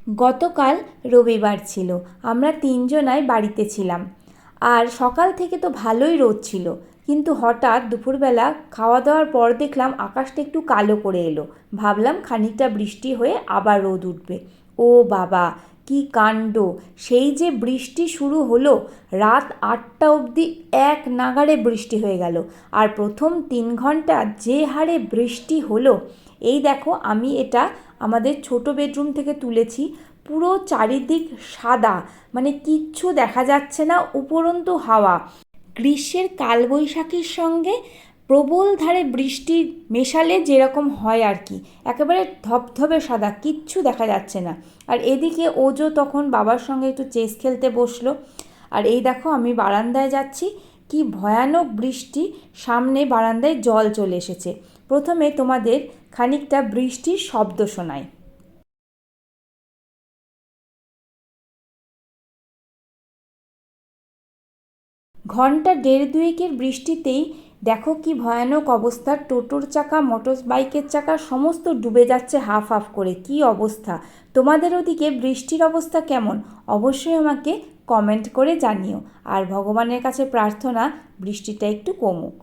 গতকাল রবিবার ছিল, আমরা তিনজনাই বাড়িতে ছিলাম। আর সকাল থেকে তো ভালোই রোদ ছিল, কিন্তু হঠাৎ দুপুরবেলা খাওয়া দাওয়ার পর দেখলাম আকাশটা একটু কালো করে এলো। ভাবলাম খানিকটা বৃষ্টি হয়ে আবার রোদ উঠবে। ও বাবা, কি কাণ্ড! সেই যে বৃষ্টি শুরু হলো, রাত 8টা অবধি এক নাগাড়ে বৃষ্টি হয়ে গেল। আর প্রথম 3 ঘন্টা যে হারে বৃষ্টি হলো, এই দেখো আমি এটা আমাদের ছোট বেডরুম থেকে তুলেছি। পুরো চারিদিক সাদা, মানে কিচ্ছু দেখা যাচ্ছে না, উপরন্তু হাওয়া। গ্রীষ্মের কালবৈশাখীর সঙ্গে প্রবল ধারে বৃষ্টি মেশালে যেরকম হয় আর কি, একেবারে ধবধবে সাদা, কিচ্ছু দেখা যাচ্ছে না। আর এদিকে ওজো তখন বাবার সঙ্গে একটু চেস খেলতে বসলো। আর এই দেখো আমি বারান্দায় যাচ্ছি, কি ভয়ানক বৃষ্টি! সামনে বারান্দায় জল চলে এসেছে। প্রথমে তোমাদের খানিকটা বৃষ্টির শব্দ শোনায়। ঘন্টা দেড় দুয়েকের বৃষ্টিতেই দেখো কি ভয়ানক অবস্থা! টোটোর চাকা, মোটর বাইকের চাকা সমস্ত ডুবে যাচ্ছে হাফ হাফ করে। কি অবস্থা! তোমাদের ওদিকে বৃষ্টির অবস্থা কেমন অবশ্যই আমাকে কমেন্ট করে জানিও। আর ভগবানের কাছে প্রার্থনা বৃষ্টিটা একটু কমুক।